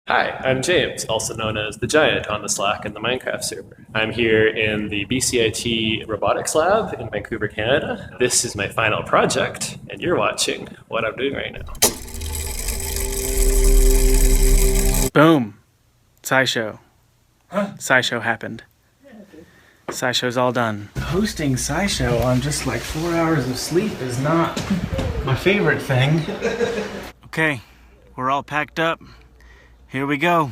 Hi, I'm James, also known as the Giant on the Slack and the Minecraft server. I'm here in the BCIT Robotics Lab in Vancouver, Canada. This is my final project, and you're watching what I'm doing right now. Boom. SciShow. SciShow happened. SciShow's all done. Hosting SciShow on just like 4 hours of sleep is not my favorite thing. Okay, we're all packed up. Here we go.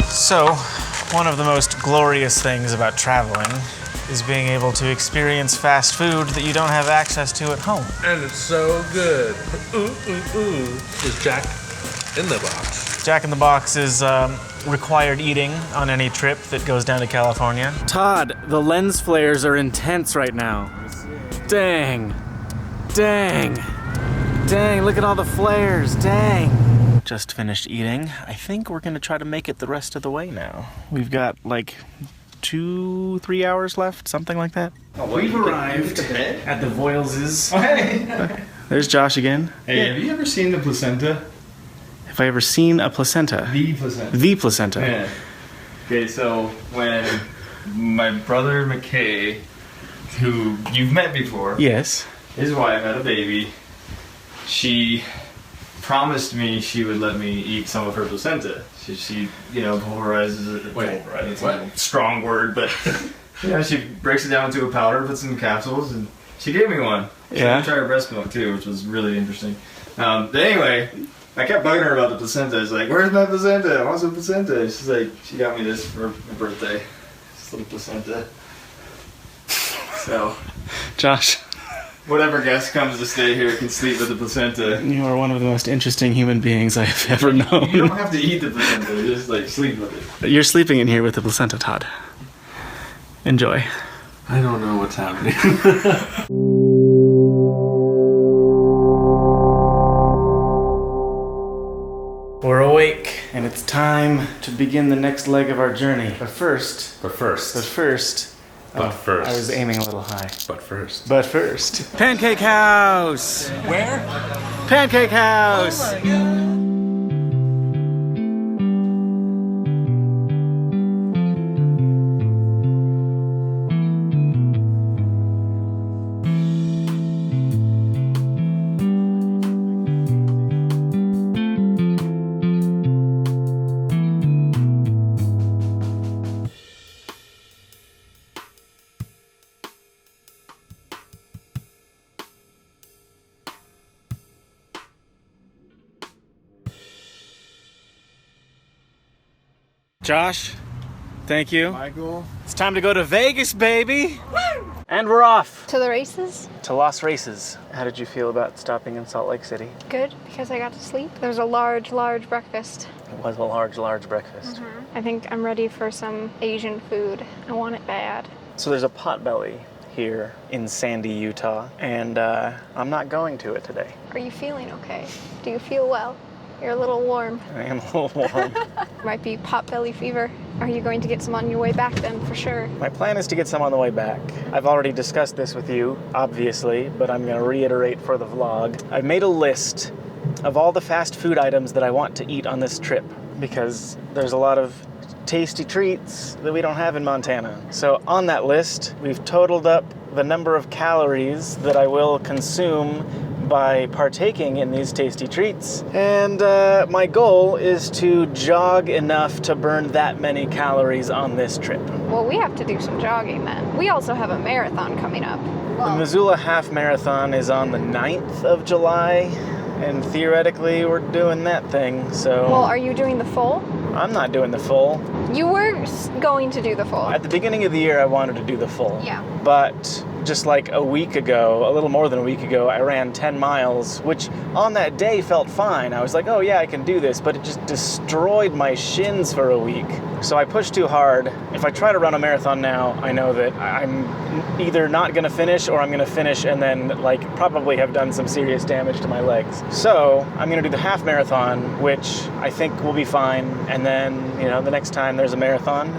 So, one of the most glorious things about traveling is being able to experience fast food that you don't have access to at home. And it's so good. Ooh, ooh, ooh. Is Jack in the Box? Jack in the Box is required eating on any trip that goes down to California. Todd, the lens flares are intense right now. Dang. Dang. Dang, look at all the flares. Dang. Just finished eating. I think we're gonna try to make it the rest of the way now. We've got like 2-3 hours left, something like that. We've arrived at the Voiles'. Oh, hey! There's Josh again. Hey, have you ever seen the placenta? Have I ever seen a placenta? The placenta. The placenta. Yeah. Okay, so when my brother McKay, who you've met before, Yes. his wife had a baby, she promised me she would let me eat some of her placenta. She pulverizes it. It's a strong word, but she breaks it down into a powder, puts it in capsules, and she gave me one. She let me try her breast milk too, which was really interesting. But anyway, I kept bugging her about the placenta. I was like, "Where's my placenta? I want some placenta." She's like, she got me this for my birthday. This little placenta. So, Josh, whatever guest comes to stay here can sleep with the placenta. you are one of the most interesting human beings I have ever known. You don't have to eat the placenta, just like sleep with it. You're sleeping in here with the placenta, Todd. Enjoy. I don't know what's happening. We're awake, and it's time to begin the next leg of our journey. But first, But first. I was aiming a little high. But first. But first, Pancake House! Where? Pancake House! Oh my God. Josh, thank you. Michael? It's time to go to Vegas, baby! Woo! And we're off To the races? to Las Races. How did you feel about stopping in Salt Lake City? Good, because I got to sleep. There was a large breakfast. It was a large breakfast. I think I'm ready for some Asian food. I want it bad. So there's a Potbelly here in Sandy, Utah, and I'm not going to it today. Are you feeling okay? Do you feel well? You're a little warm. I am a little warm. Might be potbelly fever. Are you going to get some on your way back then, for sure? My plan is to get some on the way back. I've already discussed this with you, obviously, but I'm going to reiterate for the vlog. I've made a list of all the fast food items that I want to eat on this trip, because there's a lot of tasty treats that we don't have in Montana. So on that list, we've totaled up the number of calories that I will consume by partaking in these tasty treats. And my goal is to jog enough to burn that many calories on this trip. Well, we have to do some jogging then. We also have a marathon coming up. The Missoula Half Marathon is on the 9th of July, and theoretically we're doing that thing, so... Well, are you doing the full? I'm not doing the full. You were going to do the full. At the beginning of the year, I wanted to do the full. Yeah. But just like a week ago, a little more than a week ago, I ran 10 miles, which on that day felt fine. I was like, oh yeah, I can do this, but it just destroyed my shins for a week. So I pushed too hard. If I try to run a marathon now, I know that I'm either not gonna finish or I'm gonna finish and then like probably have done some serious damage to my legs. So I'm gonna do the half marathon, which I think will be fine. And then, you know, the next time there's a marathon,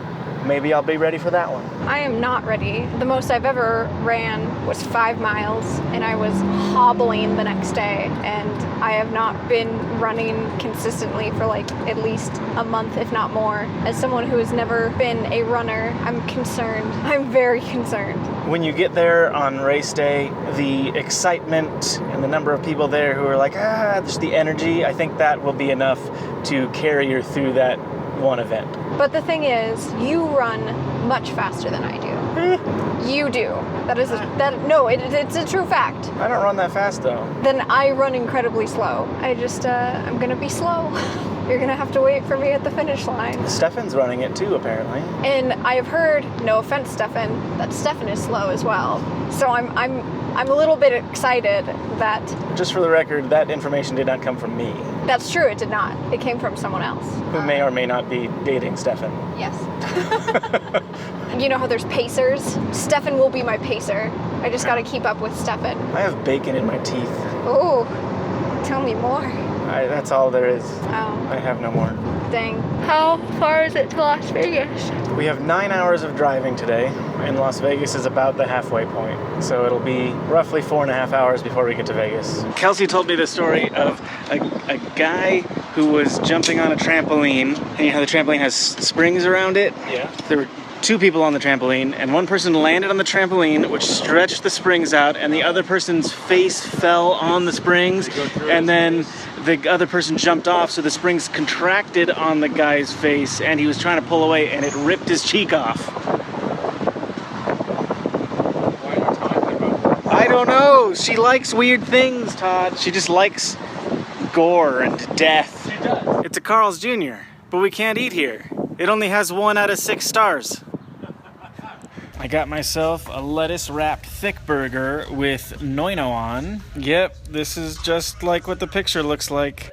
maybe I'll be ready for that one. I am not ready. The most I've ever ran was 5 miles, and I was hobbling the next day, and I have not been running consistently for like at least a month, if not more. As someone who has never been a runner, I'm concerned. I'm very concerned. When you get there on race day, the excitement and the number of people there who are like, just the energy, I think that will be enough to carry you through that one event. But the thing is, you run much faster than I do. You do. It's a true fact. I don't run that fast though. Then I run incredibly slow. I'm gonna be slow. You're gonna have to wait for me at the finish line. Stefan's running it too, apparently. And I've heard, no offense, Stefan, that Stefan is slow as well. So I'm a little bit excited that... Just for the record, that information did not come from me. That's true, it did not. It came from someone else. Who may or may not be dating Stefan. Yes. You know how there's pacers? Stefan will be my pacer. I just gotta keep up with Stefan. I have bacon in my teeth. Ooh, tell me more. That's all there is. Oh. I have no more. Dang. How far is it to Las Vegas? We have 9 hours of driving today, and Las Vegas is about the halfway point. So it'll be roughly 4.5 hours before we get to Vegas. Kelsey told me the story of a guy who was jumping on a trampoline, and you know how the trampoline has springs around it? Yeah. There were 2 people on the trampoline, and one person landed on the trampoline, which stretched the springs out, and the other person's face fell on the springs, and then the other person jumped off, so the springs contracted on the guy's face, and he was trying to pull away, and it ripped his cheek off. Why are you talking about that? I don't know. She likes weird things, Todd. She just likes gore and death. She does. It's a Carl's Jr., but we can't eat here. It only has 1 out of 6 stars. I got myself a lettuce-wrapped thick burger with noino on. Yep, this is just like what the picture looks like.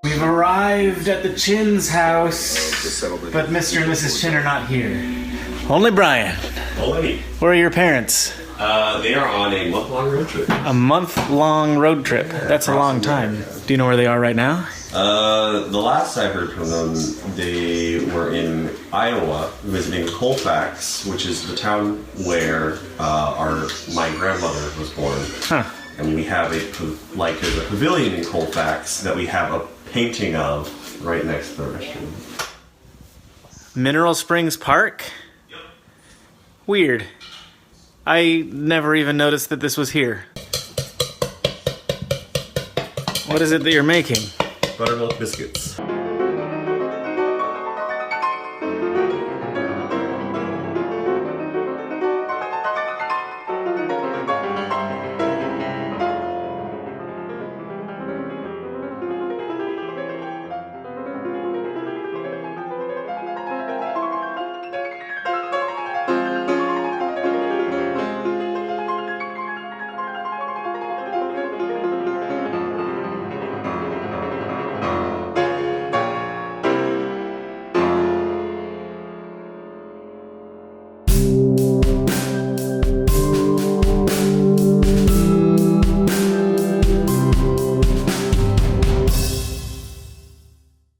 We've arrived at the Chin's house, but Mr. and Mrs. Chin are not here. Only Brian. Only. Where are your parents? They are on a month-long road trip. A month-long road trip. That's a long time. Do you know where they are right now? The last I heard from them, they were in Iowa visiting Colfax, which is the town where my grandmother was born. Huh. And we have there's a pavilion in Colfax that we have a painting of right next to the restroom. Mineral Springs Park? Yep. Weird. I never even noticed that this was here. What is it that you're making? Buttermilk biscuits.